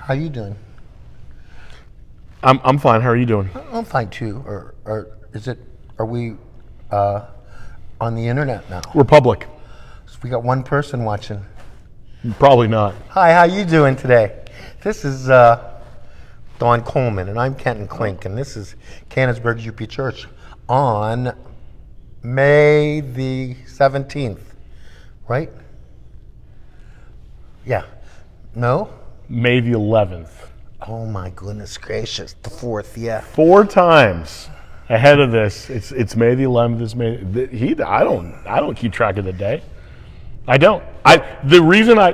How you doing? I'm fine. How are you doing? I'm fine too. Or is it? Are we on the internet now? We're public. So we got one person watching. Probably not. Hi, how you doing today? This is Don Coleman, and I'm Kenton Klink, and this is Canonsburg UP Church on May the 17th, right? Yeah. No? May the 11th. Oh my goodness gracious, the 4th, yeah. 4 times ahead of this. It's May the 11th. It's May. I don't keep track of the day. I don't. The reason I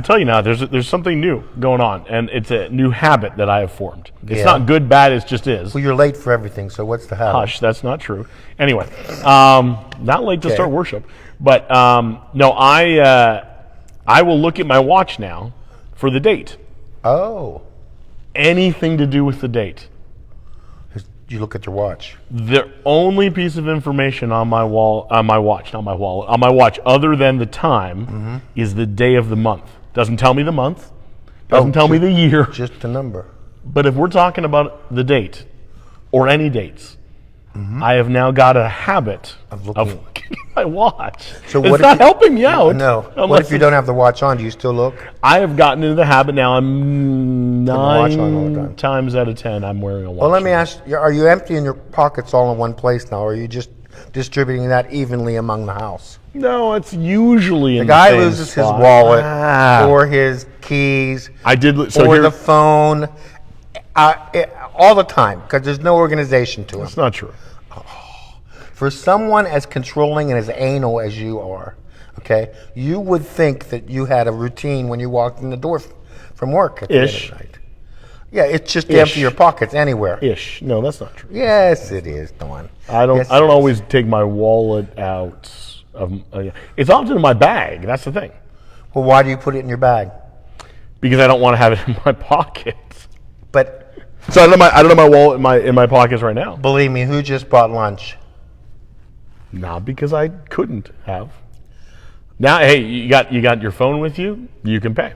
tell you now, there's something new going on, and it's a new habit that I have formed. It's not good, bad. It just is. Well, you're late for everything, so what's the habit? Hush, that's not true. Anyway, not late to start worship, but no, I will look at my watch now for the date. Oh. Anything to do with the date. You look at your watch. The only piece of information on my watch, other than the time, is the day of the month. Doesn't tell me the month, doesn't tell me the year. Just the number. But if we're talking about the date, or any dates, I have now got a habit of looking at my watch. So it's not helping me out. No. What if you don't have the watch on? Do you still look? I have gotten into the habit now. I'm watch on all the time. 9 times out of 10 I'm wearing a watch. Well, let me ask you, are you emptying your pockets all in one place now, or are you just distributing that evenly among the house? No, it's usually in the guy same loses spot. his wallet or his keys or the phone all the time because there's no organization to him. That's not true. For someone as controlling and as anal as you are, okay, you would think that you had a routine when you walked in the door from work at the end of the night. Yeah, it's just to empty your pockets anywhere. No, that's not true. Yes, it is, Dawn. I don't always take my wallet out of. It's often in my bag. That's the thing. Well, why do you put it in your bag? Because I don't want to have it in my pockets. But so I don't have my wallet in my pockets right now. Believe me, who just bought lunch? Not because I couldn't have. Now, hey, you got your phone with you. You can pay.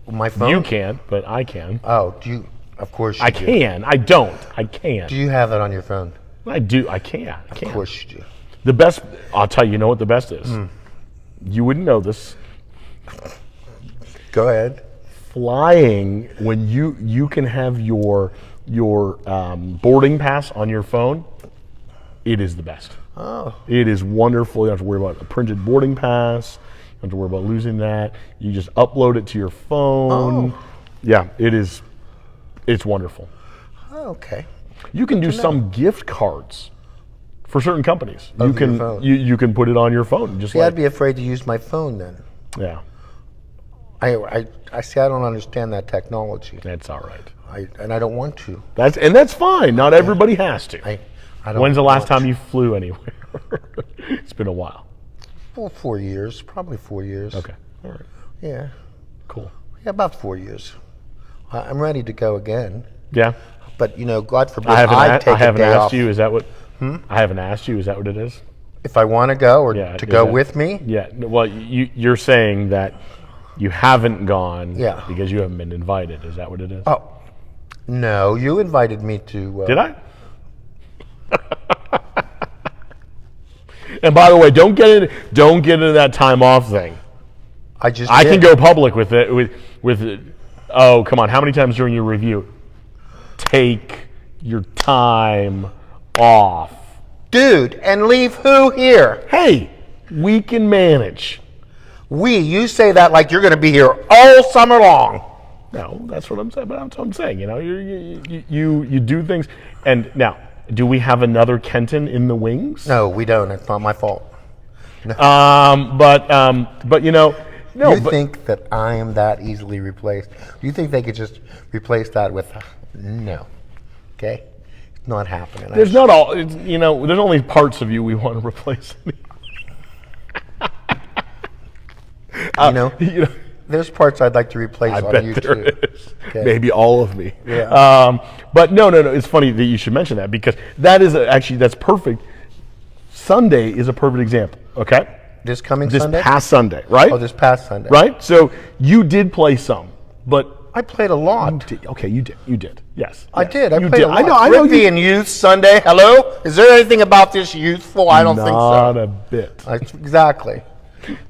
My phone? You can't, but I can. Oh, do you? Of course you do. I can. I don't. I can. Do you have that on your phone? I do. I can. Of course you do. The best, I'll tell you, you know what the best is? You wouldn't know this. Go ahead. Flying, when you can have your boarding pass on your phone, it is the best. Oh. It is wonderful. You don't have to worry about a printed boarding pass. You don't have to worry about losing that. You just upload it to your phone. Oh. Yeah, it's wonderful. Okay. You can do some gift cards for certain companies. Over your phone. You can put it on your phone. I'd be afraid to use my phone then. Yeah. I see. I don't understand that technology. That's all right. I don't want to. That's fine. Not everybody has to. I don't When's the last time you flew anywhere? It's been a while. Well, 4 years. Probably 4 years. Okay. All right. Yeah. Cool. Yeah, about 4 years. I'm ready to go again. Yeah. But God forbid I haven't off. asked you. Is that what? I haven't asked you. Is that what it is? If I want to go or to go with me? Yeah. Well, you're saying that you haven't gone because you haven't been invited. Is that what it is? Oh, no. You invited me to. Did I? And by the way, don't get into that time off thing. I can go public with it. With it. Oh, come on! How many times during your review? Take your time off, dude, and leave who here? Hey, we can manage. You say that like you're going to be here all summer long. No, that's what I'm saying. But that's what I'm saying. You do things. And now, do we have another Kenton in the wings? No, we don't. It's not my fault. No. But no. You think that I am that easily replaced? Do you think they could just replace that with no? Okay, it's not happening. There's not all. There's only parts of you we want to replace. There's parts I'd like to replace on you too. Is. Okay. Maybe all of me. Yeah. But no. It's funny that you should mention that because that's perfect. Sunday is a perfect example. Okay. This Sunday? This past Sunday, right? Oh, this past Sunday. Right? So you did play some. But I played a lot. okay, you did. Yes. I did. You played did. a lot. I know. Frisbee and youth Sunday. Hello? Is there anything about this youthful? I don't think so. Not a bit. Exactly.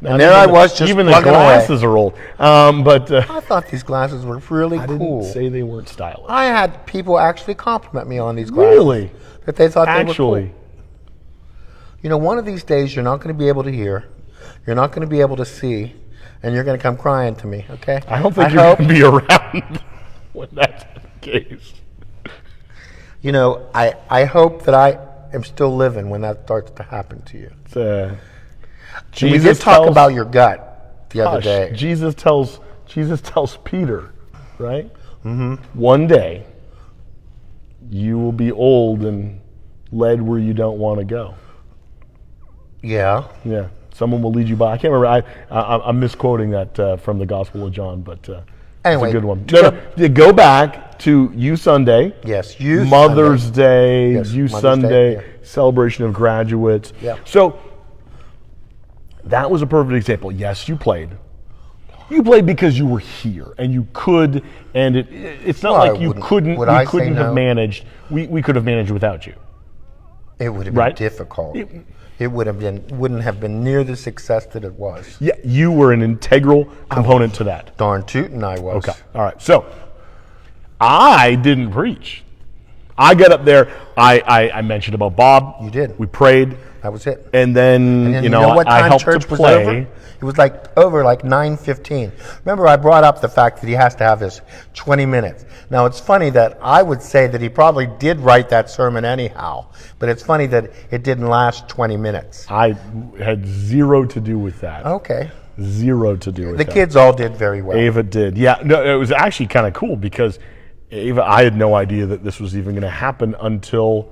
Not And there I was just even the plugging glasses away. are old. But I thought these glasses were really I cool. didn't say they weren't stylish. I had people actually compliment me on these glasses. Really? That they thought they were Actually. cool. You know, one of these days you're not going to be able to hear, you're not going to be able to see, and you're going to come crying to me, okay? I don't think you're going to be around when that's the case. You know, I hope that I am still living when that starts to happen to you. We did talk about your gut the other day. Jesus tells Peter, right? Mm-hmm. One day, you will be old and led where you don't want to go. Yeah. Yeah. Someone will lead you by. I can't remember. I'm misquoting that from the Gospel of John, but anyway, it's a good one. No, go back to You Sunday. Yes, You Mother's Sunday. Day, Yes, You Mother's Sunday, Day, yeah. celebration of graduates. Yeah. So that was a perfect example. Yes, you played. You played because you were here and you could, and it's not like you couldn't. We couldn't have managed. We could have managed without you. It would have been difficult. It wouldn't have been near the success that it was. Yeah, you were an integral component to that. Darn tootin' I was. Okay, all right. So I didn't preach. I got up there. I mentioned about Bob. You did. We prayed. That was it. And then, you know what time I helped church to was play. over? It was over 9:15. Remember, I brought up the fact that he has to have his 20 minutes. Now, it's funny that I would say that he probably did write that sermon anyhow, but it's funny that it didn't last 20 minutes. I had zero to do with that. Okay. Zero to do with The that. kids all did very well. Ava did. Yeah, no, it was actually kind of cool because Ava, I had no idea that this was even going to happen until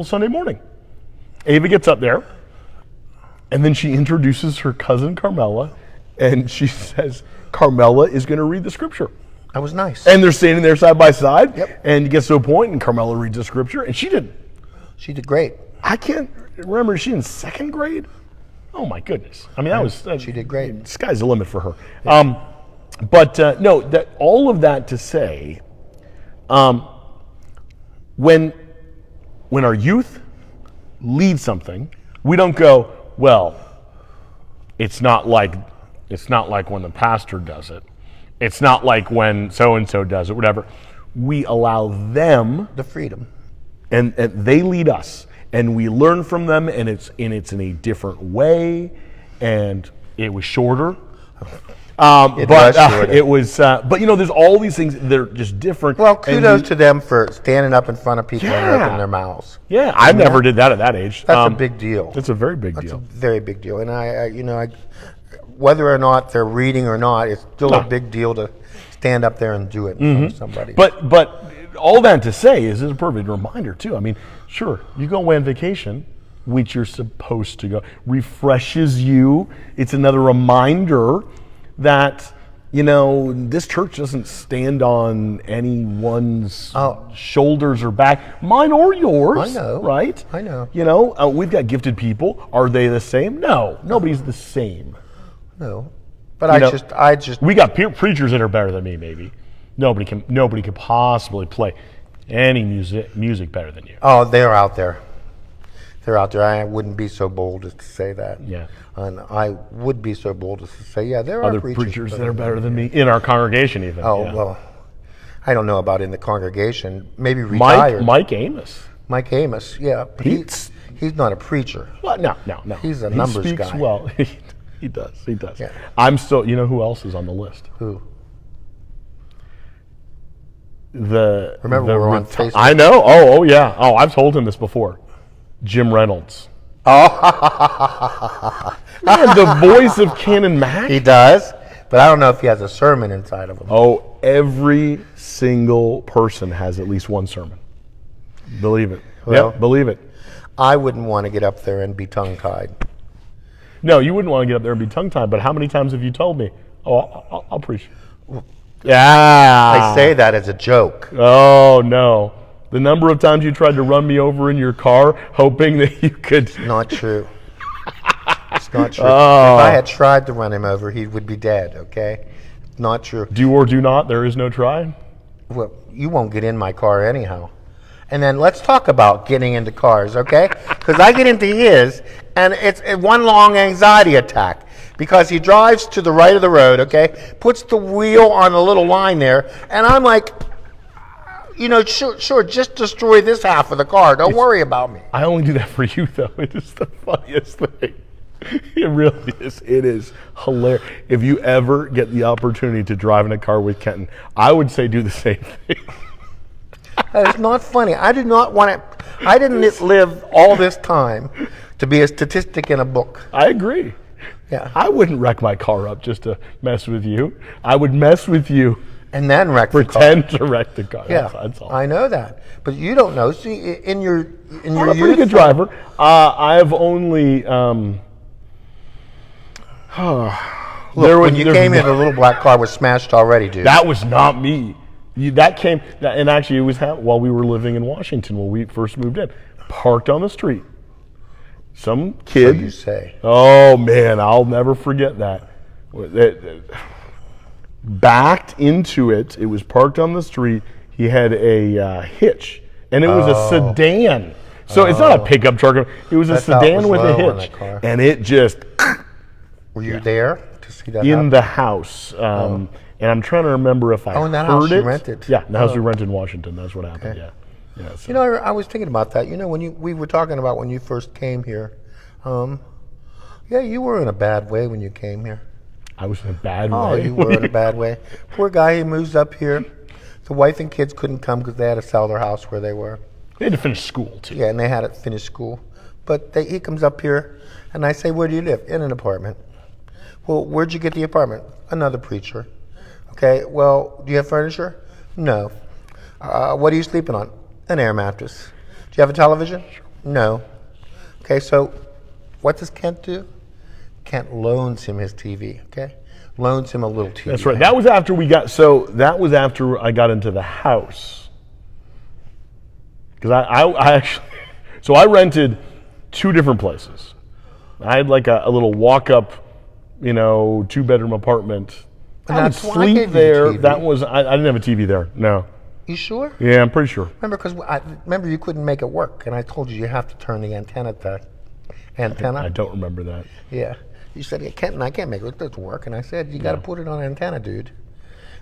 Sunday morning. Ava gets up there, and then she introduces her cousin Carmela, and she says, Carmela is going to read the scripture. That was nice. And they're standing there side by side, Yep. and it gets to a point, and Carmela reads the scripture, and she did. She did great. I can't remember, is she in second grade? Oh my goodness. I mean, that was... She did great. Sky's the limit for her. Yeah. No, that all of that to say, when our youth lead something, we don't go, well, it's not like when the pastor does it. It's not like when so-and-so does it, whatever. We allow them The freedom. and they lead us, and we learn from them, and it's in a different way, and it was shorter. It was, there's all these things that are just different. Well, kudos to them for standing up in front of people and opening their mouths. Yeah, I never did that at that age. That's a big deal. It's a very big That's deal. a very big deal. And I whether or not they're reading or not, it's still a big deal to stand up there and do it in front of somebody. But all that to say is it's a perfect reminder too. I mean, sure, you go away on vacation, which you're supposed to go, refreshes you. It's another reminder that, this church doesn't stand on anyone's shoulders or back, mine or yours. I know. Right? I know. We've got gifted people. Are they the same? No, nobody's the same. No. But I just we got preachers that are better than me. Maybe nobody can possibly play any music better than you. Oh, they're out there. They're out there. I wouldn't be so bold as to say that. Yeah. And I would be so bold as to say, yeah, there Other are preachers that are better than me in our congregation, even. Oh, yeah. well, I don't know about in the congregation. Maybe retired. Mike Amos. Mike Amos, yeah. He's not a preacher. Well, no. He's a numbers He speaks guy. well. He does. Yeah. I'm still, who else is on the list? Who? Remember we're on Facebook. I know. Oh, yeah. Oh, I've told him this before. Jim Reynolds. Oh. Man, the voice of Canon Mac. He does, but I don't know if he has a sermon inside of him. Oh, every single person has at least one sermon. Believe it. Well, believe it. I wouldn't want to get up there and be tongue-tied. No, you wouldn't want to get up there and be tongue-tied, but how many times have you told me, I'll preach? Yeah. I say that as a joke. Oh, no. The number of times you tried to run me over in your car hoping that you could... Not true. It's not true. If I had tried to run him over, he would be dead, okay? not true. Do or do not, there is no try. Well, you won't get in my car anyhow. And then let's talk about getting into cars, okay? Because I get into his, and it's one long anxiety attack. Because he drives to the right of the road, okay? Puts the wheel on a little line there, and I'm like, sure, just destroy this half of the car. Don't worry about me. I only do that for you, though. It is the funniest thing. It really is. It is hilarious. If you ever get the opportunity to drive in a car with Kenton, I would say do the same thing. It's not funny. I did not want to. I didn't live all this time to be a statistic in a book. I agree. Yeah. I wouldn't wreck my car up just to mess with you. I would mess with you and then pretend to wreck the car. Yeah, that's all. I know that, but you don't know. See, in your I'm a pretty good driver. I've only. Look, when you came in, the little black car was smashed already, dude. That was not me. And actually, it was while we were living in Washington when we first moved in. Parked on the street. Some kid. So you say. Oh man, I'll never forget that. Backed into it. It was parked on the street. He had a hitch, and it was a sedan. So it's not a pickup truck. It was a sedan with a hitch, and it just. Were you there to see that? In the house, and I'm trying to remember if I heard in that house it. you rented. Yeah, the house we rented in Washington. That's what happened. Okay. Yeah. So. I was thinking about that. When we were talking about when you first came here. You were in a bad way when you came here. I was in a bad way. Oh, you were in a bad way. Poor guy, he moves up here. The wife and kids couldn't come because they had to sell their house where they were. They had to finish school, too. Yeah, and they had to finish school. But he comes up here, and I say, where do you live? In an apartment. Well, where'd you get the apartment? Another preacher. Okay, well, do you have furniture? No. What are you sleeping on? An air mattress. Do you have a television? No. Okay, so what does Kent do? Kent loans him his TV, okay? Loans him a little TV. That's right. That was after I got into the house. Because I actually, so I rented 2 different places. I had like a little walk-up, 2-bedroom apartment. And I would sleep there. That was, I didn't have a TV there, no. You sure? Yeah, I'm pretty sure. Remember you couldn't make it work, and I told you have to turn the antenna. I don't remember that. Yeah. You said, Kenton, I can't make it. It doesn't work. And I said, you got to put it on antenna, dude.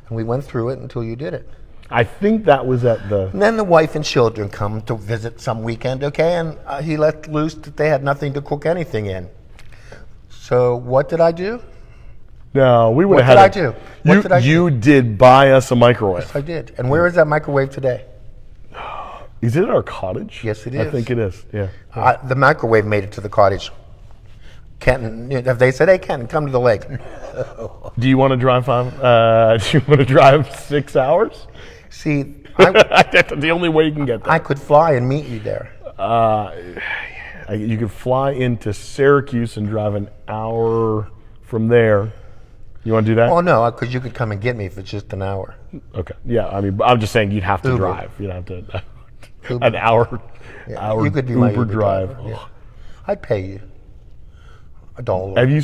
And we went through it until you did it. I think that was at the... And then the wife and children come to visit some weekend, okay? And he let loose that they had nothing to cook anything in. So what did I do? No, we would have had... What did I do? You did buy us a microwave. Yes, I did. And where is that microwave today? Is it at our cottage? Yes, it is. I think it is, yeah. The microwave made it to the cottage. Kenton, if they said, hey, Kenton, come to the lake. Do you want to drive 6 hours? See, that's the only way you can get there. I could fly and meet you there. You could fly into Syracuse and drive an hour from there. You want to do that? Oh, no, because you could come and get me if it's just an hour. Okay. Yeah, I'm just saying you'd have to drive. You'd have to an hour you could be my Uber drive. Yeah. I'd pay you $1. Have you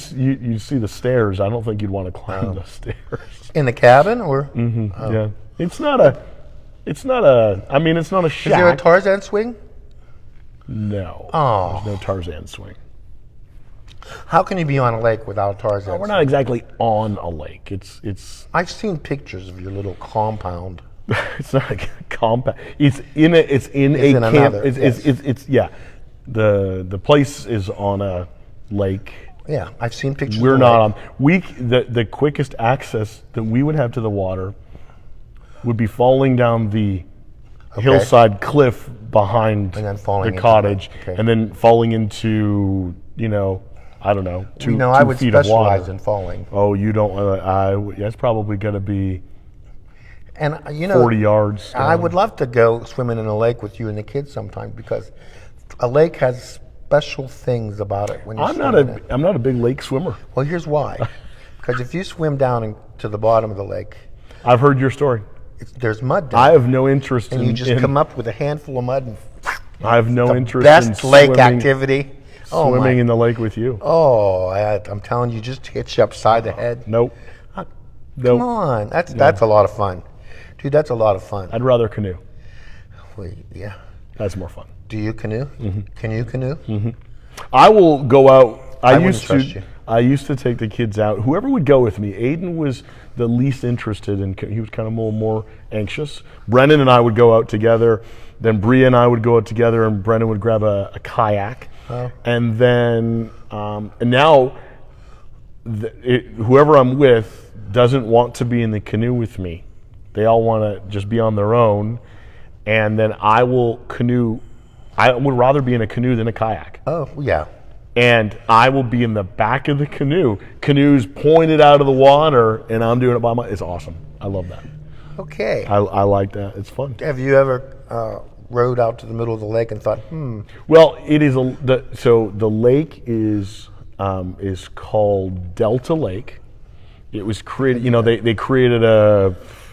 see the stairs? I don't think you'd want to climb the stairs. In the cabin, or? Mm-hmm. Oh. Yeah. It's not a shack. Is there a Tarzan swing? No. Oh. There's no Tarzan swing. How can you be on a lake without a Tarzan swing? We're not exactly on a lake. It's. I've seen pictures of your little compound. It's not a compound. It's in a camp. It's The place is on a lake. Yeah, I've seen pictures. We're not on. The quickest access that we would have to the water would be falling down the hillside cliff behind and then falling the cottage, and then falling into I don't know, 2 I would feet of water. specialize in falling. Oh, you don't. That's probably going to be. And 40 yards. I would love to go swimming in a lake with you and the kids sometime, because a lake has special things about it when you I'm not a big lake swimmer. Well, here's why. Because if you swim down to the bottom of the lake, I've heard your story. There's mud down. I have no interest and you just come up with a handful of mud and I have no interest best in lake activity. Swimming in the lake with you. Oh, I'm telling you, just hits you upside the head. Nope. Nope. Come on, that's a lot of fun, dude. That's a lot of fun. I'd rather canoe. Wait, yeah. That's more fun. Do you canoe? Mm-hmm. Can you canoe? Mm-hmm. I will go out. I used to take the kids out. Whoever would go with me. Aiden was the least interested in. He was kind of more anxious. Brennan and I would go out together. Then Bria and I would go out together, and Brennan would grab a kayak. Oh. And then and now, whoever I'm with doesn't want to be in the canoe with me. They all want to just be on their own. And then I will canoe. I would rather be in a canoe than a kayak. Oh, yeah. And I will be in the back of the canoe. Canoe's pointed out of the water, and I'm doing it by myself. It's awesome. I love that. Okay. I like that. It's fun. Have you ever rowed out to the middle of the lake and thought, Well, it is so the lake is called Delta Lake. It was created. They created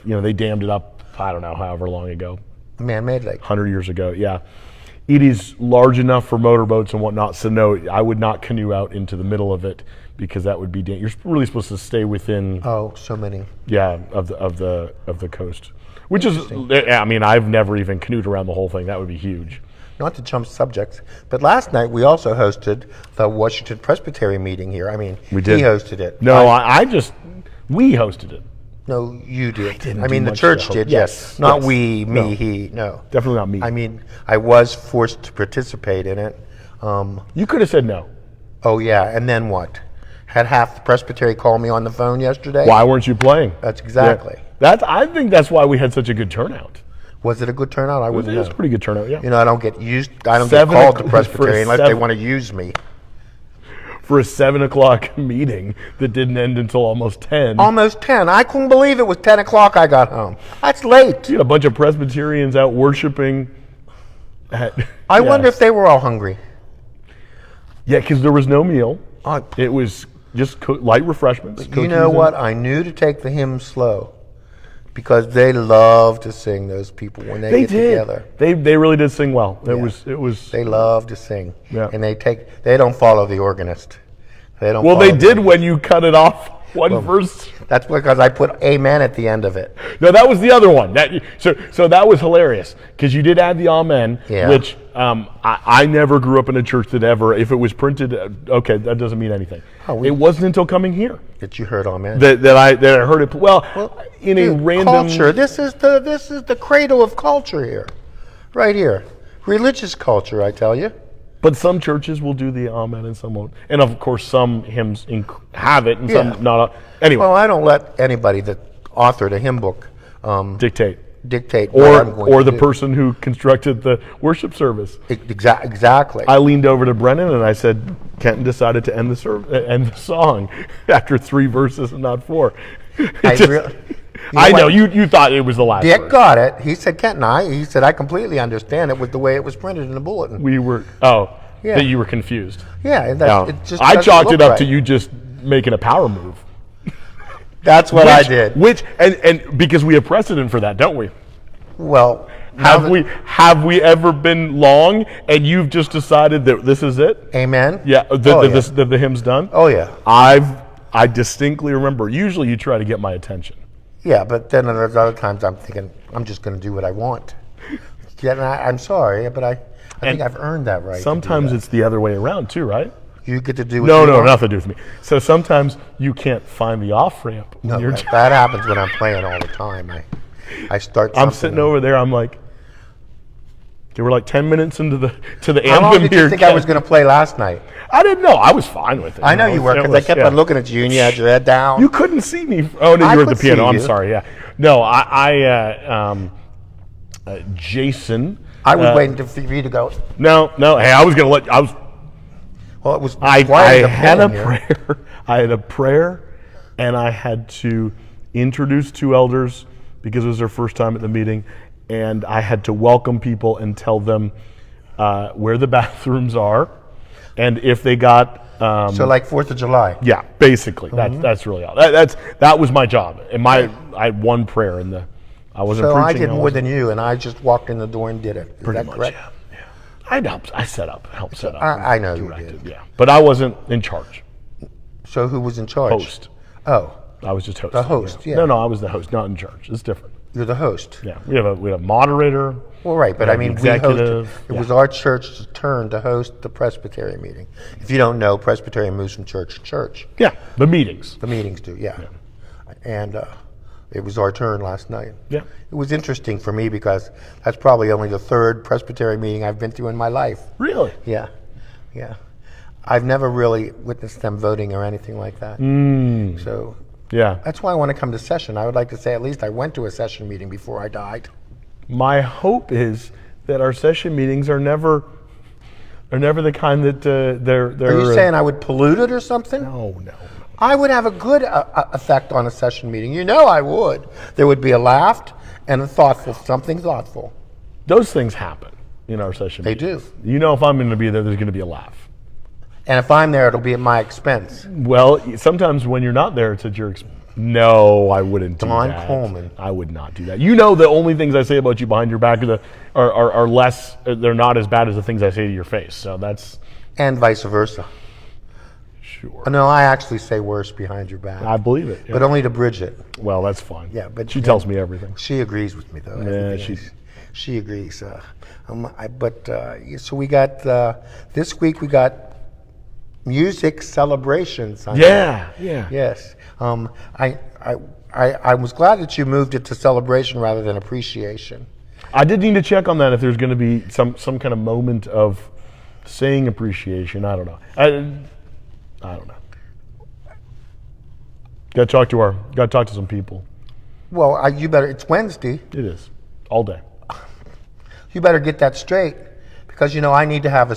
they dammed it up. I don't know, however long ago. Man-made lake. 100 years ago, yeah. It is large enough for motorboats and whatnot, so no, I would not canoe out into the middle of it because that would be dangerous. You're really supposed to stay within. Oh, so many. Yeah, of the coast, which is. I mean, I've never even canoed around the whole thing. That would be huge. Not to jump subjects, but last night we also hosted the Washington Presbytery meeting here. I mean, we did. He hosted it. No, we hosted it. No, you did. I mean, the church did, yes. Not we, me, no. He, no. Definitely not me. I mean, I was forced to participate in it. You could have said no. Oh, yeah, and then what? Had half the presbytery call me on the phone yesterday. Why weren't you playing? That's exactly. Yeah. I think that's why we had such a good turnout. Was it a good turnout? I wouldn't know. It was a pretty good turnout, yeah. I don't get called to presbytery unless they want to use me. For a 7 o'clock meeting that didn't end until almost 10. Almost 10. I couldn't believe it was 10 o'clock I got home. That's late. You had a bunch of Presbyterians out worshiping. I wonder if they were all hungry. Yeah, because there was no meal. It was just light refreshments. You know what? I knew to take the hymn slow because they love to sing, those people, when they get together. They really did sing well. It was. They love to sing. Yeah. And they don't follow the organist. They did when you cut it off one verse. That's because I put amen at the end of it. No, that was the other one. So that was hilarious because you did add the amen, which I never grew up in a church that ever, if it was printed, okay, that doesn't mean anything. It wasn't until coming here that you heard amen. That I heard it. Well, in a random culture. This is the cradle of culture here, right here, religious culture. I tell you. But some churches will do the amen and some won't. And of course, some hymns have it and some not. Anyway. Well, I don't let anybody that authored a hymn book dictate or the person who constructed the worship service. Exactly. I leaned over to Brennan and I said, Kenton decided to end the song after 3 verses and not 4. I know you thought it was the last. Dick got it. He said, Kenton, he said, I completely understand it with the way it was printed in the bulletin. That you were confused. Yeah, it just I chalked it up to you just making a power move. That's what I did. And because we have precedent for that, don't we? Well, have we ever been long and you've just decided that this is it? Amen. Yeah. The hymn's done. Oh yeah. I distinctly remember. Usually you try to get my attention. Yeah, but then there's other times I'm thinking I'm just going to do what I want. Yeah, I'm sorry, but I think I've earned that right. Sometimes it's the other way around too, right? You get to do what you want. No, nothing to do with me. So sometimes you can't find the off ramp. No, that happens when I'm playing all the time. I start. I'm sitting over there. I'm like, they were like 10 minutes into the anthem. How long did you think I was going to play last night? I didn't know. I was fine with it. I know you were because I kept on looking at you and you had your head down. You couldn't see me. Oh no, you were at the piano. I'm sorry. Yeah. No, Jason. I was waiting for you to go. No. Hey, I was going to let. Well, it was. I had a prayer. I had a prayer, and I had to introduce 2 elders because it was their first time at the meeting, and I had to welcome people and tell them where the bathrooms are, and if they got. So like 4th of July. Yeah, basically. Mm-hmm. That's really all. That was my job, and I had one prayer, and I wasn't. So preaching, I did more than you, and I just walked in the door and did it. Is Pretty that much, correct? Yeah. I helped set up. I know you did. Yeah, but I wasn't in charge. So who was in charge? Host. Oh. I was just host. The host, yeah. No, I was the host, not in charge. It's different. You're the host. Yeah, we have a moderator. Well, right, but I mean, we hosted. It yeah. was our church's turn to host the Presbyterian meeting. If you don't know, Presbyterian moves from church to church. Yeah, the meetings. The meetings do, yeah. And it was our turn last night. Yeah. It was interesting for me because that's probably only the third Presbyterian meeting I've been to in my life. Really? Yeah, yeah. I've never really witnessed them voting or anything like that. So yeah, that's why I want to come to session. I would like to say at least I went to a session meeting before I died. My hope is that our session meetings are never the kind that they're. Are you saying I would pollute it or something? No. I would have a good effect on a session meeting. You know I would. There would be a laugh and something thoughtful. Those things happen in our session meetings. They do. You know if I'm going to be there's going to be a laugh. And if I'm there, it'll be at my expense. Well, sometimes when you're not there, it's at your expense. No, I wouldn't do Don that. Coleman. I would not do that. You know the only things I say about you behind your back are less, they're not as bad as the things I say to your face. So that's... And vice versa. Sure. No, I actually say worse behind your back. I believe it. Yeah. But only to Bridget. Well, that's fine. Yeah, but she tells me everything. She agrees with me, though. Yeah, she agrees. So we got, this week we got music celebrations. Yeah. Yes. I was glad that you moved it to celebration rather than appreciation. I did need to check on that if there's going to be some kind of moment of saying appreciation. I don't know. I don't know. Got to talk to some people. Well, you better. It's Wednesday. It is all day. You better get that straight, because if I need to have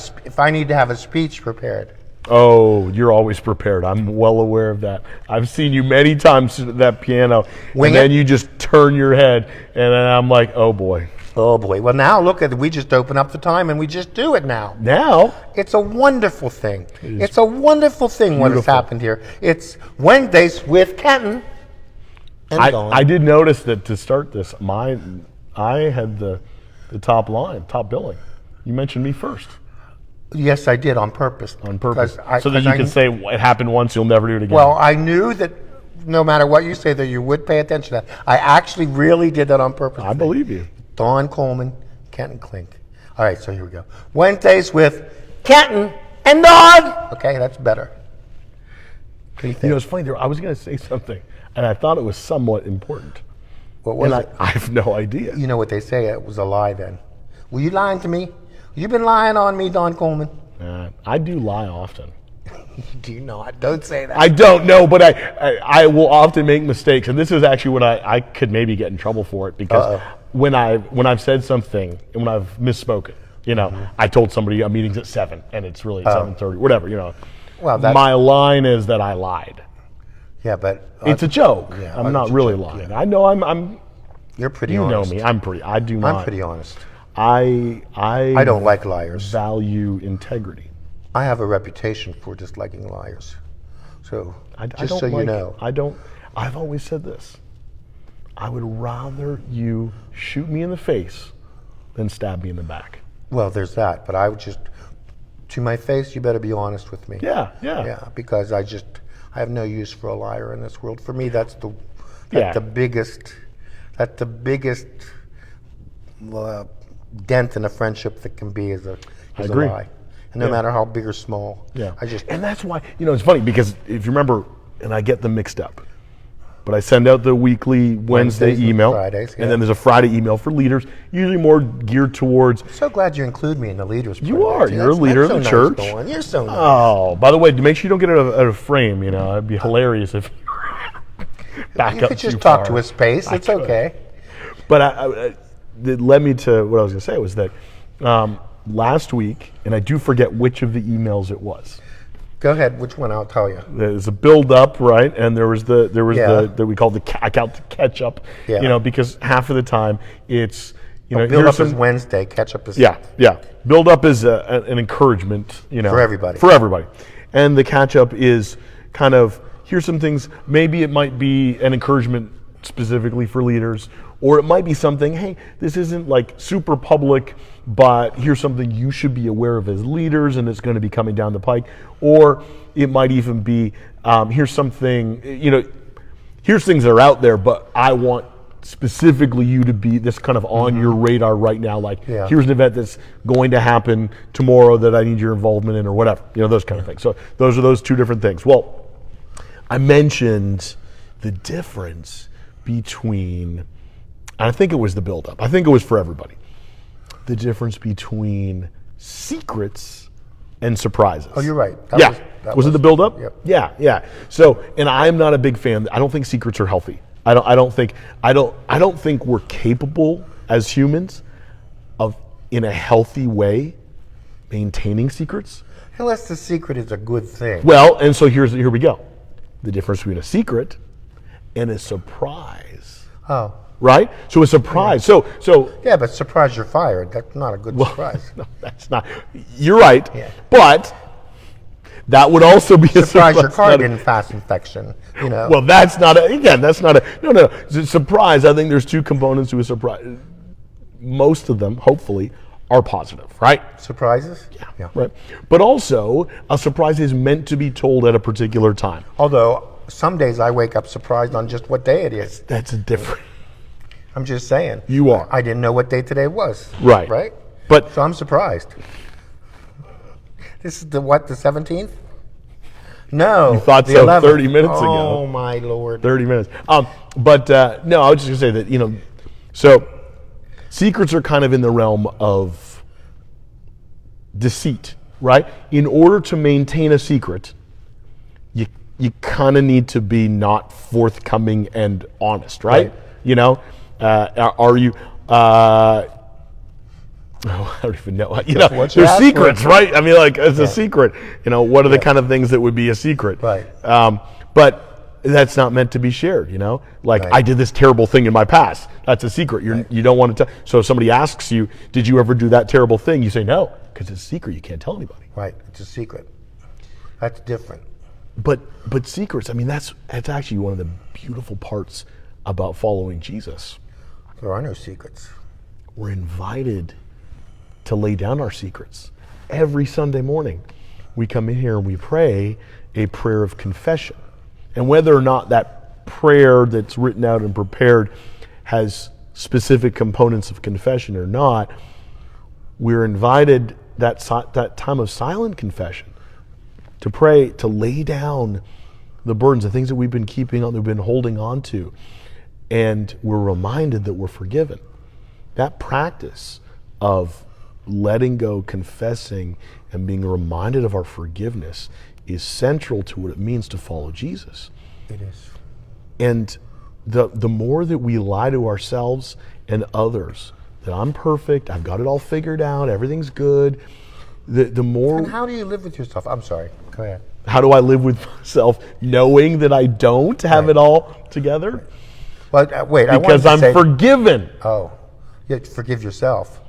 a speech prepared. Oh, you're always prepared. I'm well aware of that. I've seen you many times at that piano, and then you just turn your head, and then I'm like, oh boy. Oh boy. Well, now look at it. We just open up the time and we just do it now. Now? It's a wonderful thing. It's a wonderful thing what has happened here. It's Wednesdays with Kenton. I did notice that to start this, I had the top billing. You mentioned me first. Yes, I did on purpose. On purpose. So that you can say it happened once, you'll never do it again. Well, I knew that no matter what you say, that you would pay attention to that. I actually really did that on purpose. I believe you. Don Coleman, Kenton Klink. All right, so here we go. Wednesdays with Kenton and Don. Okay, that's better. What do you think? It's funny. I was going to say something, and I thought it was somewhat important. What was it? I have no idea. You know what they say? It was a lie then. Were you lying to me? You've been lying on me, Don Coleman. I do lie often. Do you not? Don't say that. I don't know, but I will often make mistakes, and this is actually when I could maybe get in trouble for it, because when I've said something and when I've misspoken, I told somebody a meeting's at 7 and it's really 7:30, whatever, Well, my line is that I lied. Yeah, but it's a joke. Yeah, I'm not really lying. Yeah. I know I'm. You're pretty honest. You know me. I do not. I'm pretty honest. I don't like liars. Value integrity. I have a reputation for disliking liars. So you know. I've always said this. I would rather you shoot me in the face than stab me in the back. Well, there's that, but I would just, to my face, you better be honest with me. Yeah. Because I have no use for a liar in this world. For me, that's the biggest dent in a friendship that can be is a lie. And no matter how big or small. Yeah. And that's why, it's funny because if you remember, and I get them mixed up, but I send out the weekly Wednesday email, Fridays, and then there's a Friday email for leaders, usually more geared towards. I'm so glad you include me in the leaders. You are. You're a leader of the church. You're so nice. Oh, by the way, make sure you don't get it out of frame. It'd be hilarious if back you up could just too talk far. to a space. It's okay. But it led me to what I was going to say was that last week, and I do forget which of the emails it was. Go ahead. Which one? I'll tell you. There's a build up, right? And there was the we called the catch up. Yeah. Because half of the time it's build up is Wednesday. Catch up is Build up is an encouragement. For everybody. And the catch up is kind of here's some things. Maybe it might be an encouragement specifically for leaders, or it might be something. Hey, this isn't like super public, but here's something you should be aware of as leaders, and it's going to be coming down the pike. Or it might even be here's something. here's things that are out there, but I want specifically you to be this kind of on your radar right now. Like, here's an event that's going to happen tomorrow that I need your involvement in or whatever, those kind of things. So those are those two different things. Well, I mentioned the difference between, I think it was the buildup. I think it was for everybody. The difference between secrets and surprises. Oh, you're right. Was it the buildup? Yep. Yeah. So, and I'm not a big fan. I don't think secrets are healthy. I don't think we're capable as humans of, in a healthy way, maintaining secrets. Unless the secret is a good thing. Well, and so here we go. The difference between a secret and a surprise. Oh. Right? So a surprise. So yeah, but surprise you're fired. That's not a good surprise. No, that's not. You're right. Yeah. But that would also be a surprise. Your car didn't pass infection. Well, that's not no. Surprise. I think there's two components to a surprise. Most of them, hopefully, are positive, right? Surprises? Yeah. Right. But also, a surprise is meant to be told at a particular time. Although some days I wake up surprised on just what day it is. That's a different. I'm just saying. You are. I didn't know what day today was. Right. Right? But so I'm surprised. This is the 17th? No. You thought the so 11th. 30 minutes ago. Oh, my Lord. 30 minutes. But no, I was just going to say that, so secrets are kind of in the realm of deceit, right? In order to maintain a secret, you kind of need to be not forthcoming and honest, right? Are you... I don't even know. There's secrets, right? I mean, like, it's a secret. What are the kind of things that would be a secret? Right. But that's not meant to be shared, Like, I did this terrible thing in my past. That's a secret. You don't want to tell. So if somebody asks you, did you ever do that terrible thing? You say no, because it's a secret. You can't tell anybody. Right. It's a secret. That's different. But secrets, I mean, that's actually one of the beautiful parts about following Jesus. There are no secrets. We're invited to lay down our secrets. Every Sunday morning, we come in here and we pray a prayer of confession. And whether or not that prayer that's written out and prepared has specific components of confession or not, we're invited that time of silent confession to pray, to lay down the burdens, the things that we've been keeping on, that we've been holding on to, and we're reminded that we're forgiven. That practice of letting go, confessing, and being reminded of our forgiveness is central to what it means to follow Jesus. It is. And the more that we lie to ourselves and others, that I'm perfect, I've got it all figured out, everything's good, the more... And how do you live with yourself? I'm sorry, go ahead. How do I live with myself knowing that I don't have it all together? But wait, because I'm forgiven. Oh, you have to forgive yourself.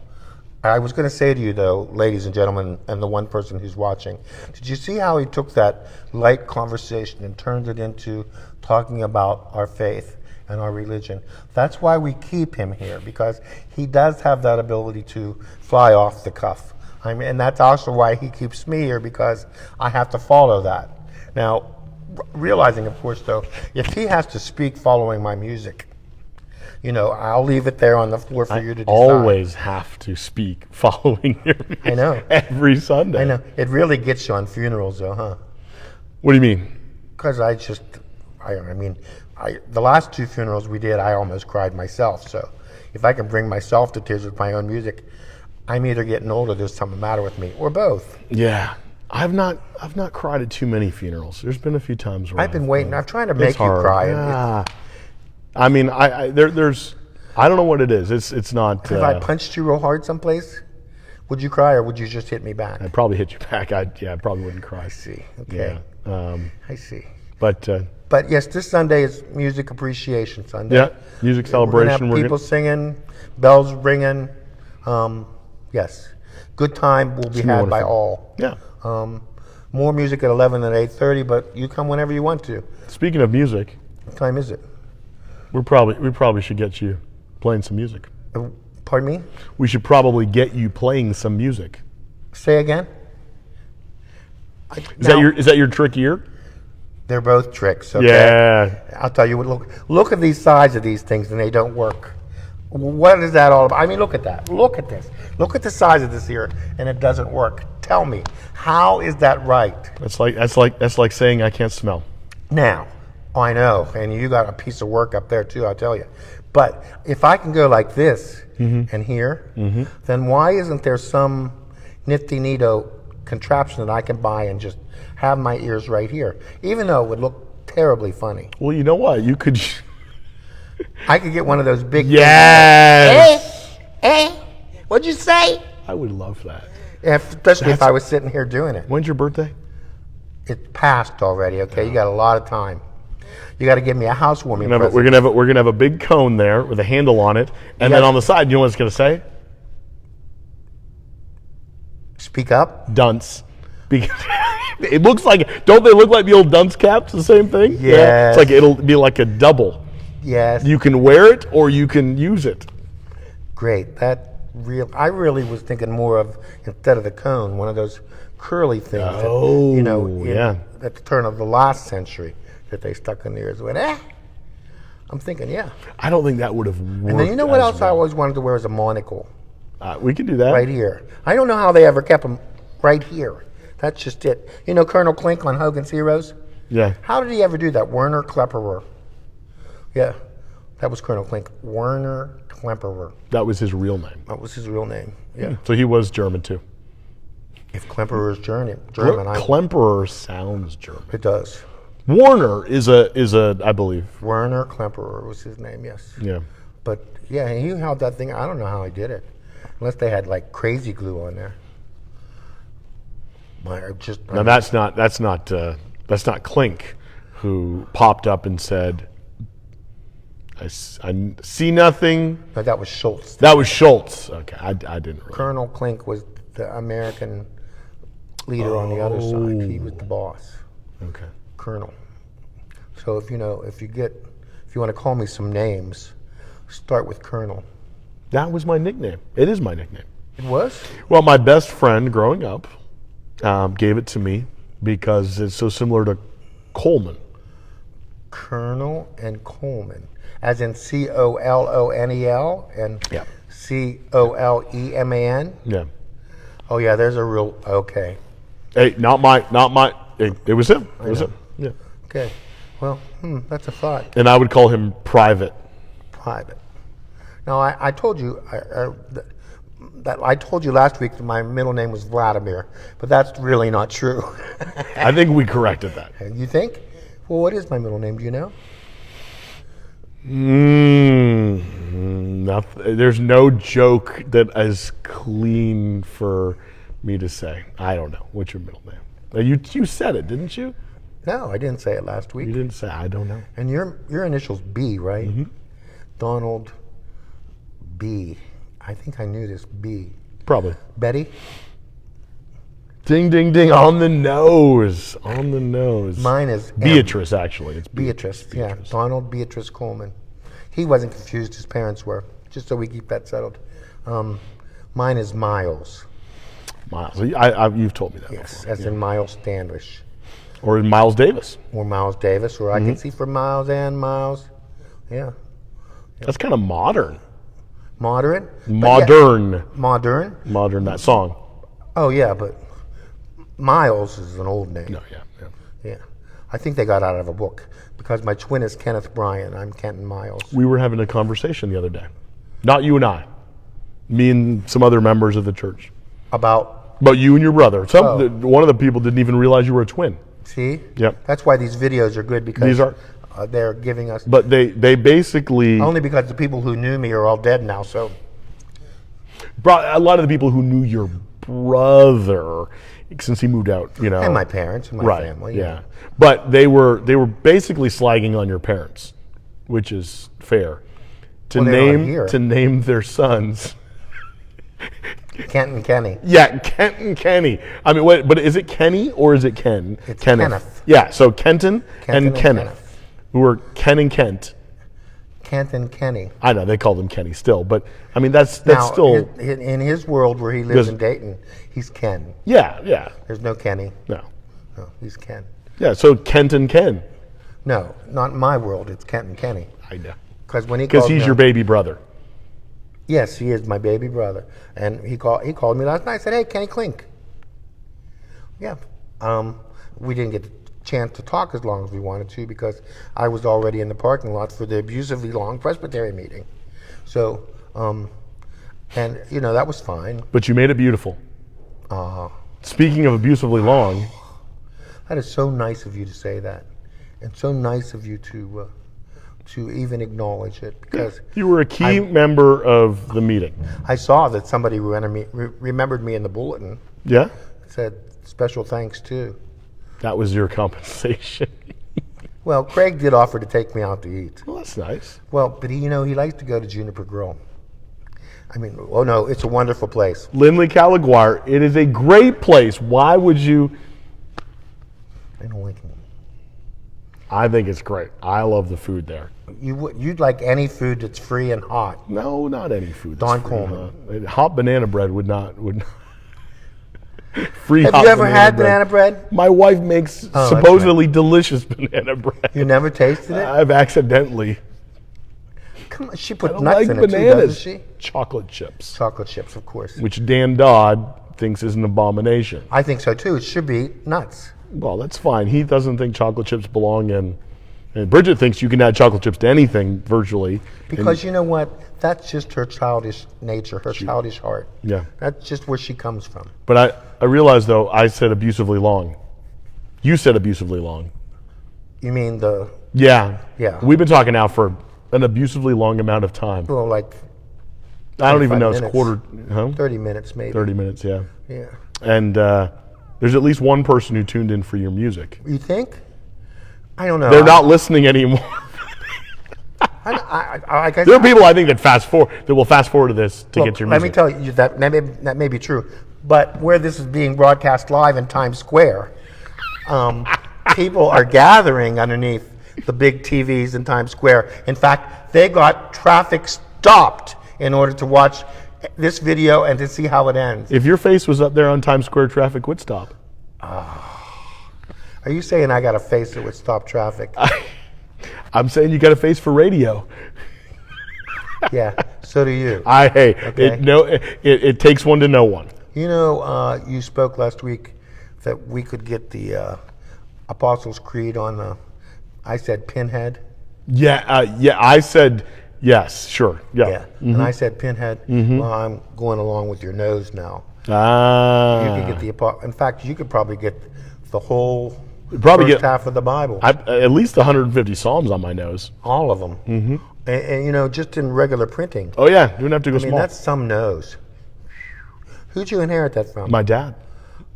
I was going to say to you, though, ladies and gentlemen, and the one person who's watching, did you see how he took that light conversation and turned it into talking about our faith and our religion? That's why we keep him here, because he does have that ability to fly off the cuff. And that's also why he keeps me here, because I have to follow that. Now, realizing, of course, though, if he has to speak following my music, I'll leave it there on the floor for you to decide. I always have to speak following your music. I know. Every Sunday. I know. It really gets you on funerals, though, huh? What do you mean? Because the last two funerals we did, I almost cried myself. So if I can bring myself to tears with my own music, I'm either getting old or there's something the matter with me, or both. Yeah. I've not cried at too many funerals. There's been a few times where I've been waiting. I'm trying to make you cry. I mean, there's I don't know what it is. It's not. If I punched you real hard someplace, would you cry, or would you just hit me back? I'd probably hit you back. I probably wouldn't cry. I see. Okay. Yeah. I see. But yes, this Sunday is Music Appreciation Sunday. Yeah, music celebration. We're gonna have people singing, bells ringing. Yes, good time will be had by all. Yeah. More music at 11 and 8:30, but you come whenever you want to. Speaking of music, what time is it? We probably should get you playing some music. Pardon me? We should probably get you playing some music. Say again? Is that your trick ear? They're both tricks, okay? Yeah. I'll tell you what, look at these sides of these things and they don't work. What is that all about? I mean, look at that. Look at this. Look at the size of this here and it doesn't work. Tell me, how is that right? That's like saying I can't smell. Now, I know, and you got a piece of work up there too, I'll tell you. But if I can go like this and here, then why isn't there some nifty-neato contraption that I can buy and just have my ears right here, even though it would look terribly funny? Well, you know what? You could. I could get one of those big. Yes. What'd you say? I would love that. Especially if I was sitting here doing it. When's your birthday? It passed already. Okay, you got a lot of time. You got to give me a housewarming present. We're gonna have a big cone there with a handle on it, and then on the side, you know what it's gonna say? Speak up. Dunce. Because it looks like. Don't they look like the old dunce caps? The same thing. Yeah. It's like it'll be like a double. Yes. You can wear it or you can use it. Great. I really was thinking more of, instead of the cone, one of those curly things. Oh, that, at the turn of the last century that they stuck in the ears. I'm thinking, yeah. I don't think that would have worked. And then you know what else I always wanted to wear as a monocle? We can do that. Right here. I don't know how they ever kept them right here. That's just it. You know Colonel Klink on Hogan's Heroes? Yeah. How did he ever do that? Werner Klemperer. Yeah, that was Colonel Klink. Werner Klemperer. That was his real name. That was his real name. Yeah. So he was German too. If Klemperer is German, Klemperer sounds German. It does. Warner is a I believe. Werner Klemperer was his name. Yes. Yeah. But yeah, he held that thing. I don't know how he did it, unless they had like crazy glue on there. Now that's not Klink, who popped up and said, I see nothing. No, that was Schultz. That was Schultz. Okay, I didn't really. Colonel Klink was the American leader on the other side. He was the boss. Okay. Colonel. So if you want to call me some names, start with Colonel. That was my nickname. It is my nickname. It was? Well, my best friend growing up gave it to me because it's so similar to Coleman. Colonel and Coleman, as in Colonel and Coleman. Yeah. Oh yeah, there's a real okay. Hey, not my. It was him. It was him. Yeah. Okay. Well, that's a thought. And I would call him Private. Private. Now I told you that I told you last week that my middle name was Vladimir, but that's really not true. I think we corrected that. You think? Well, what is my middle name? Do you know? There's no joke that is clean for me to say. I don't know. What's your middle name? You said it, didn't you? No, I didn't say it last week. You didn't say. I don't know. And your initials B, right? Mm-hmm. Donald B. I think I knew this. B. Probably. Betty? Ding, ding, ding. On the nose. On the nose. Mine is Beatrice, actually. It's Beatrice. Yeah. Donald Beatrice Coleman. He wasn't confused. His parents were. Just so we keep that settled. Mine is Miles. Miles. You've told me that yes, before. As in Miles Standish. Or in Miles Davis. Or Miles Davis. Or I can see for Miles and Miles. Yeah. That's kind of modern. Modern? Modern. Modern? Modern, that song. Oh, yeah, but Miles is an old name. No, yeah. I think they got out of a book because my twin is Kenneth Bryan. I'm Kenton Miles. We were having a conversation the other day. Not you and I. Me and some other members of the church. About you and your brother. One of the people didn't even realize you were a twin. See? Yep. That's why these videos are good because these are. They're giving us. But they basically. Only because the people who knew me are all dead now, so. A lot of the people who knew your brother, since he moved out, And my parents and my family. Yeah. But they were basically slagging on your parents, which is fair. To name their sons. Kenton Kenny. Yeah, Kenton Kenny. I mean, but is it Kenny or is it Ken? It's Kenneth. Yeah, so Kenton and Kenneth. Who are Ken and Kent. Kenton Kenny. I know, they call them Kenny still, but I mean, that's now, still. In his world where he lives in Dayton, he's Ken. Yeah. There's no Kenny. No, he's Ken. Yeah, so Kenton Ken. No, not in my world. It's Kenton Kenny. I know. Because He's your baby brother. Yes, he is my baby brother. And he called me last night. I said, "Hey, Kenny Clink." Yeah. We didn't get a chance to talk as long as we wanted to because I was already in the parking lot for the abusively long Presbytery meeting. So, and that was fine. But you made it beautiful. Speaking of abusively long. That is so nice of you to say that, and so nice of you to even acknowledge it, because you were a key member of the meeting. I saw that somebody remembered me in the bulletin. Yeah? It said, "Special thanks to." That was your compensation. Well, Craig did offer to take me out to eat. Well, that's nice. Well, but he likes to go to Juniper Grill. I mean, oh no, it's a wonderful place. Lindley Caliguire, it is a great place. Why would you? I don't like it. I think it's great. I love the food there. You'd like any food that's free and hot. No, not any food. Don Coleman. Hot banana bread would not. Free. Have hot you ever had bread. banana bread? My wife makes supposedly delicious banana bread. You never tasted it? I've accidentally. Come on, she put nuts in it too, doesn't she? Chocolate chips. Chocolate chips, of course. Which Dan Dodd thinks is an abomination. I think so too. It should be nuts. Well, that's fine. He doesn't think chocolate chips belong in. And Bridget thinks you can add chocolate chips to anything virtually. Because you know what? That's just her childish nature, her childish heart. Yeah. That's just where she comes from. But I realized, though, I said abusively long. You said abusively long. You mean the... Yeah. Yeah. We've been talking now for an abusively long amount of time. Well, like... I don't even know. minutes. It's quarter... Huh? 30 minutes, maybe. 30 minutes, yeah. Yeah. And there's at least one person who tuned in for your music. You think? I don't know. They're not listening anymore. I guess There are people, I think, that will fast forward to this to get your music. Let me tell you that may be true. But where this is being broadcast live in Times Square, people are gathering underneath the big TVs in Times Square. In fact, they got traffic stopped in order to watch this video and to see how it ends. If your face was up there on Times Square, traffic would stop. Are you saying I got a face that would stop traffic? I'm saying you got a face for radio. Yeah, so do you. It takes one to know one. You know, you spoke last week that we could get the Apostles' Creed on the, I said pinhead. Yeah, I said yes, sure. Yeah. Mm-hmm. And I said pinhead. Mm-hmm. Well, I'm going along with your nose now. You could get in fact, you could probably get the whole first half of the Bible. At least 150 Psalms on my nose. All of them. Mm-hmm. And just in regular printing. Oh yeah, you don't have to go small. That's some nose. Who'd you inherit that from? My dad.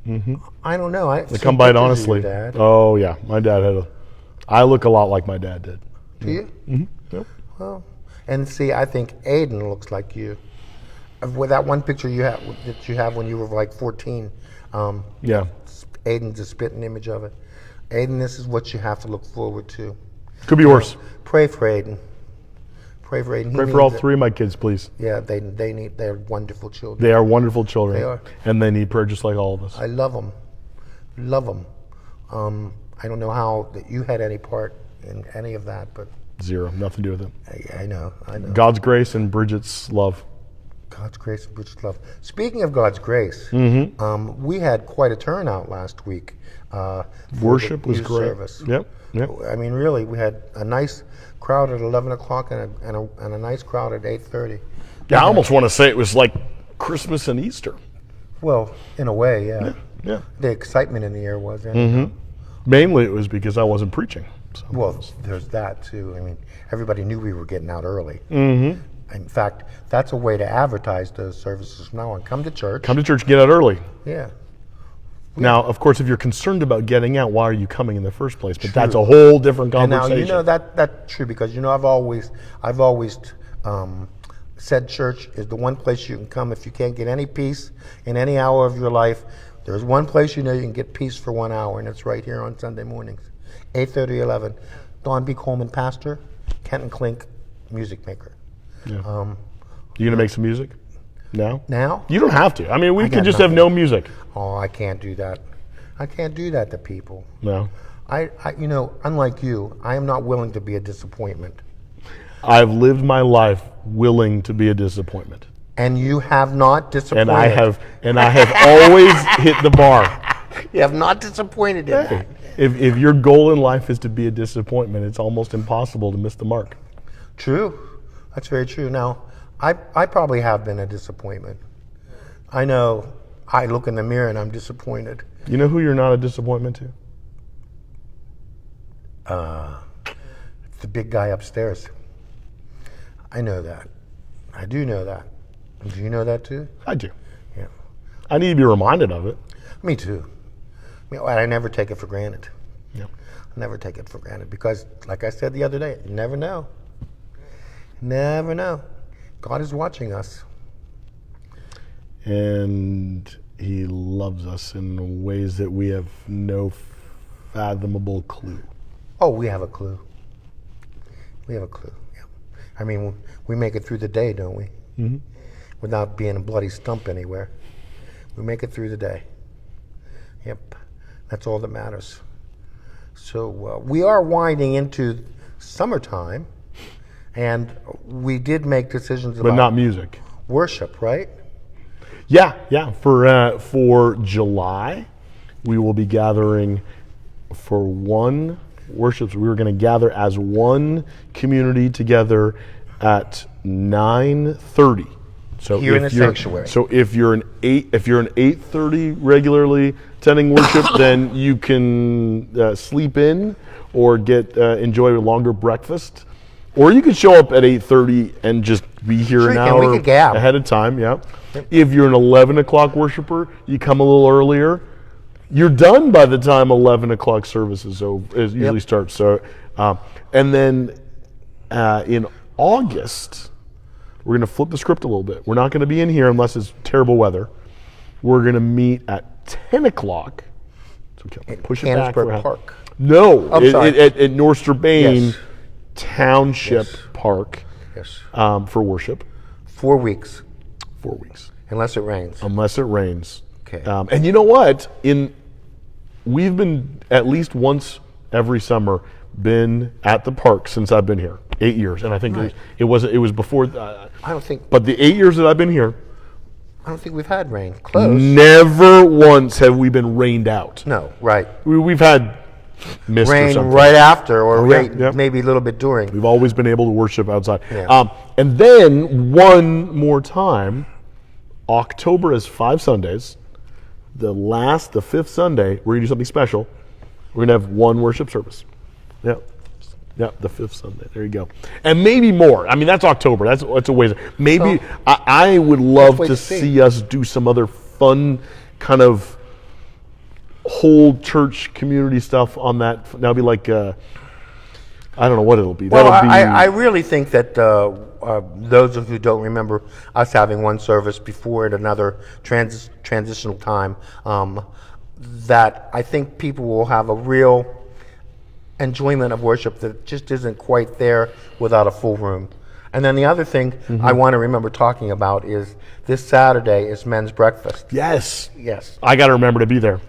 Mm-hmm. I don't know. I come by it honestly. Dad. Oh yeah, my dad had I look a lot like my dad did. Do you? Mm-hmm. Yep. Well, and see, I think Aiden looks like you. With that one picture that you have when you were like 14. Yeah. Aiden's a spitting image of it. Aiden, this is what you have to look forward to. Could be worse. Pray for Aiden. Pray for Aiden. Pray for all three of my kids, please. Yeah, they're wonderful children. They are wonderful children. They are. And they need prayer just like all of us. I love them. Love them. I don't know how that you had any part in any of that, but... Zero. Nothing to do with it. I know. God's grace and Bridget's love. God's grace and Bridget's love. Speaking of God's grace, we had quite a turnout last week. Worship was great. Service. Yep. I mean, really, we had a nice crowd at 11 o'clock and a nice crowd at 8:30. Yeah, I almost want to say it was like Christmas and Easter. Well, in a way, yeah. Yeah. The excitement in the air was. Mm-hmm. Mainly it was because I wasn't preaching. So. Well, there's that too. I mean, everybody knew we were getting out early. Mm-hmm. In fact, that's a way to advertise those services from now on. Come to church. Come to church, get out early. Yeah. Now, of course, if you're concerned about getting out, why are you coming in the first place? But that's a whole different conversation. And now, that's true because, I've always said church is the one place you can come if you can't get any peace in any hour of your life. There's one place you can get peace for 1 hour, and it's right here on Sunday mornings, 8:30, 11. Don B. Coleman, pastor, Kenton Clink, music maker. Yeah. You gonna make some music now? Now? You don't have to. I mean, we could just have no music. Oh, I can't do that. I can't do that to people. No. Unlike you, I am not willing to be a disappointment. I've lived my life willing to be a disappointment. And you have not disappointed. And I have always hit the bar. You have not disappointed in that. If your goal in life is to be a disappointment, it's almost impossible to miss the mark. True. That's very true. Now, I probably have been a disappointment. I know I look in the mirror and I'm disappointed. You know who you're not a disappointment to? The big guy upstairs. I know that. I do know that. Do you know that too? I do. Yeah. I need to be reminded of it. Me too. I never take it for granted. Yeah. I never take it for granted because, like I said the other day, you never know. Never know. God is watching us. And He loves us in ways that we have no fathomable clue. Oh, we have a clue. We have a clue. Yeah. I mean, we make it through the day, don't we? Mm-hmm. Without being a bloody stump anywhere. We make it through the day. Yep. That's all that matters. So we are winding into summertime, and we did make decisions about... But not music. Worship, right? Yeah. For July, we will be gathering for one worship. We were going to gather as one community together at 9:30. So here in the sanctuary. So if you're an 8:30 regularly attending worship, then you can sleep in or enjoy a longer breakfast, or you can show up at 8:30 and just be here an hour ahead of time. Yeah. Yep. If you're an 11 o'clock worshiper, you come a little earlier. You're done by the time 11 o'clock services usually starts. So, and then in August, we're going to flip the script a little bit. We're not going to be in here unless it's terrible weather. We're going to meet at 10 o'clock. So push it back for Park. No, at Norster Bain Township Park. Yes. For worship. 4 weeks. 4 weeks. Unless it rains. Unless it rains. Okay. And you know what? We've been at least once every summer been at the park since I've been here. 8 years, and I think it was before. I don't think. But the 8 years that I've been here, I don't think we've had rain. Close. Never once have we been rained out. No, right. We've had mist rain or something. Right after, or maybe a little bit during. We've always been able to worship outside. Yeah. And then one more time, October is 5 Sundays. The fifth Sunday, we're going to do something special. We're going to have one worship service. Yep, the fifth Sunday. There you go. And maybe more. I mean, that's October. That's a ways. Maybe I would love to see us do some other fun kind of whole church community stuff on that. That'll be like, I don't know what it'll be. Well, I really think that those of you who don't remember us having one service before at another transitional time, that I think people will have a real enjoyment of worship that just isn't quite there without a full room. And then the other thing I want to remember talking about is this Saturday is men's breakfast. Yes. Yes. I got to remember to be there.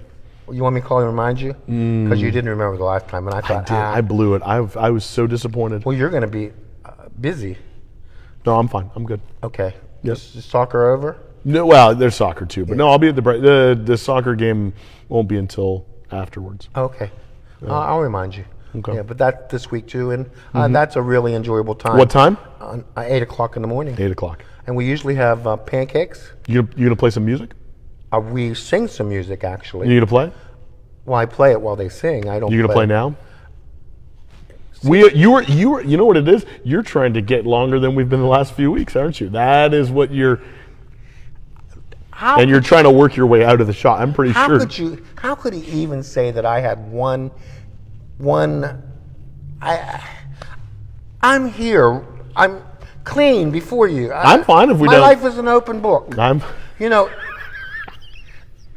You want me to call and remind you? Because you didn't remember the last time, and I thought, I blew it. I was so disappointed. Well, you're going to be busy. No, I'm fine. I'm good. Okay. Yes. Is soccer over? No, well, there's soccer too, but no, I'll be at the soccer game won't be until afterwards. Okay. I'll remind you. Okay. Yeah, but that's this week too, and that's a really enjoyable time. What time? 8 o'clock in the morning. 8 o'clock. And we usually have pancakes. You gonna play some music? We sing some music, actually. You gonna play? Well, I play it while they sing. I don't. You gonna play now? You know what it is? You're trying to get longer than we've been the last few weeks, aren't you? That is what you're. And you're trying to work your way out of the shot. I'm pretty sure. How could he even say that I had one? I'm here. I'm clean before you. I'm fine if we don't. My life is an open book.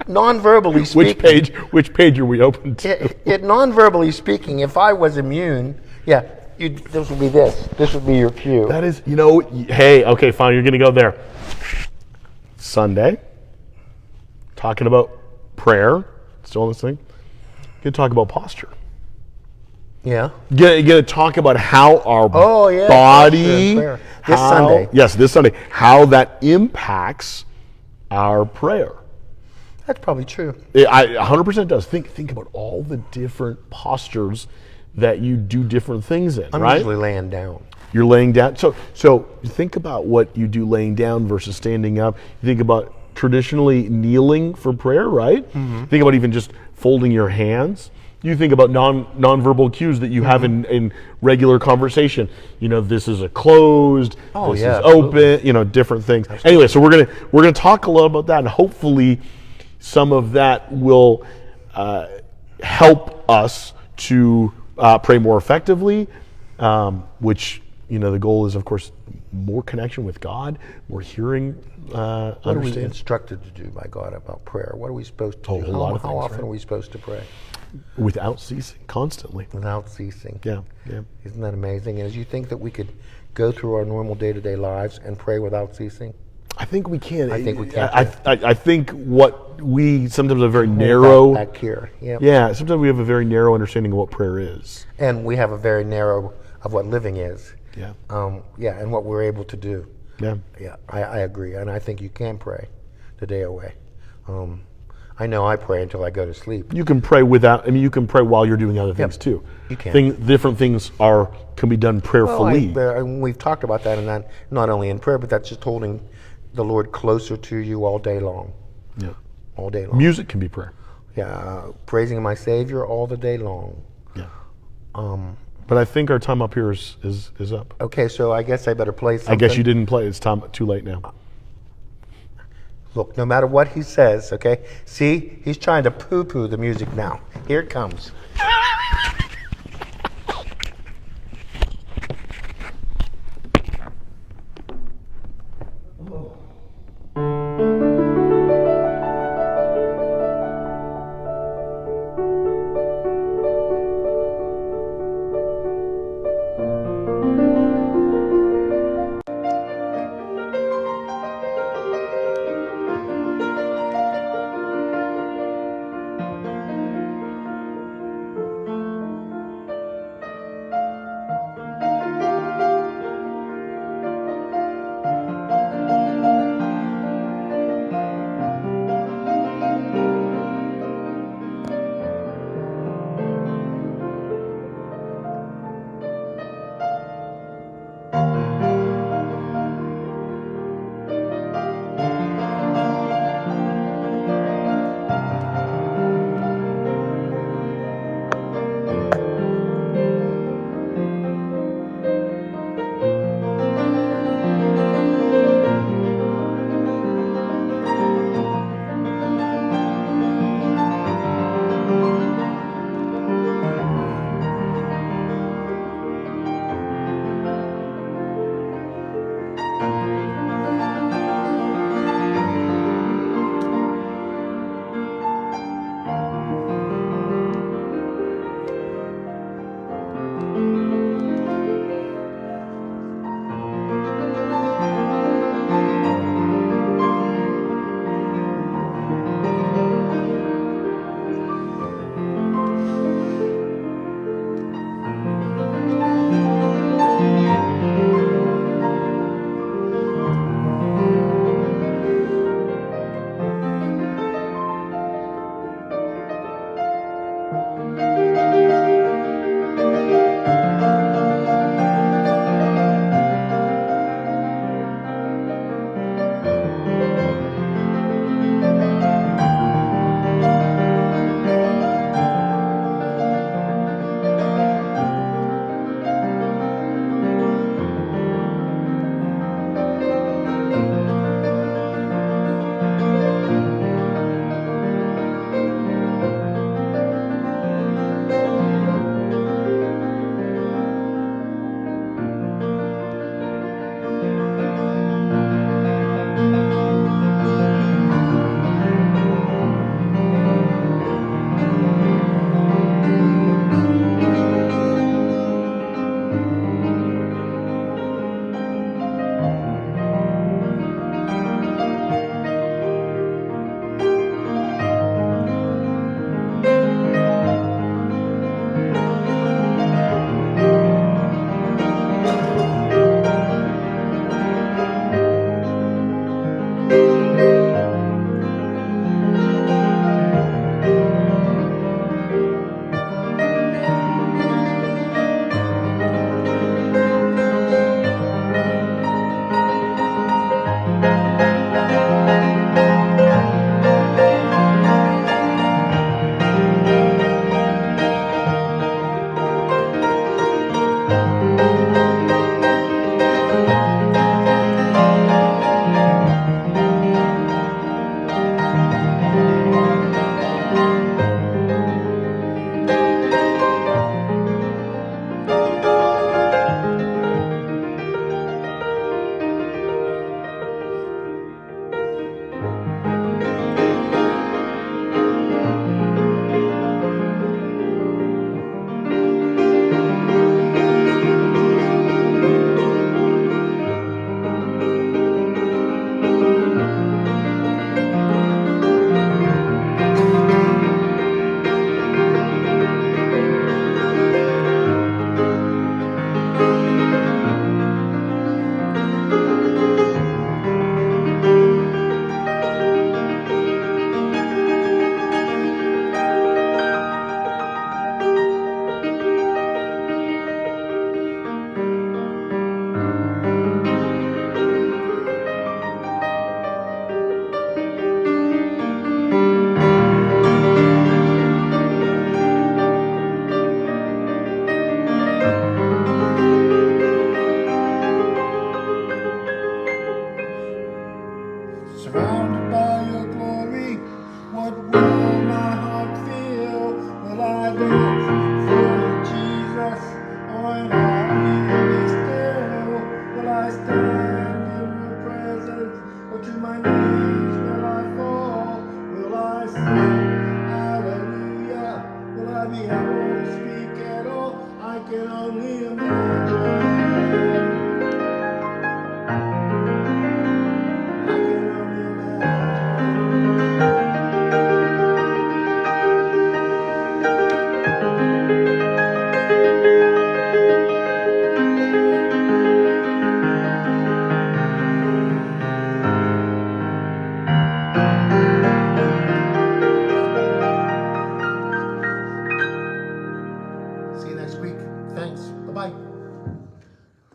Non-verbally speaking. Which page are we open to? Non-verbally speaking, if I was immune, this would be this. This would be your cue. That is, hey, okay, fine, you're going to go there. Sunday, talking about prayer, still on this thing. Going to talk about posture. Yeah. Going to talk about how our body, prayer. This Sunday. Yes, this Sunday, how that impacts our prayer. That's probably true. It 100% does. Think about all the different postures that you do different things in, I'm right? usually laying down. You're laying down. So think about what you do laying down versus standing up. You think about traditionally kneeling for prayer, right? Mm-hmm. Think about even just folding your hands. You think about nonverbal cues that you have in regular conversation. This is a closed. This is open. Different things. Absolutely. Anyway, so we're gonna talk a little about that, and hopefully, some of that will help us to pray more effectively. Which the goal is, of course, more connection with God, more hearing. What are we instructed to do by God about prayer? What are we supposed to do? How often are we supposed to pray? Without ceasing, constantly. Without ceasing. Yeah. Isn't that amazing? And as you think that we could go through our normal day-to-day lives and pray without ceasing? I think we can. I think we can. I think what we sometimes have a very narrow. Back here. Yep. Yeah. Sometimes we have a very narrow understanding of what prayer is. And we have a very narrow of what living is. Yeah. And what we're able to do. Yeah. Yeah. I agree, and I think you can pray the day away. I know I pray until I go to sleep. You can pray you can pray while you're doing other things too. You can. Different things can be done prayerfully. We've talked about that, and that not only in prayer, but that's just holding the Lord closer to you all day long. Yeah. All day long. Music can be prayer. Yeah. Praising my Savior all the day long. Yeah. But I think our time up here is up. Okay, so I guess I better play something. I guess you didn't play. It's too late now. Look, no matter what he says, okay? See, he's trying to poo-poo the music now. Here it comes. surrounded by your glory. What will my heart feel? Will I dance for you, Jesus? Or will I be still? Will I stand in your presence? Or to my knees will I fall? Will I sing hallelujah? Will I be able to speak at all? I can only imagine.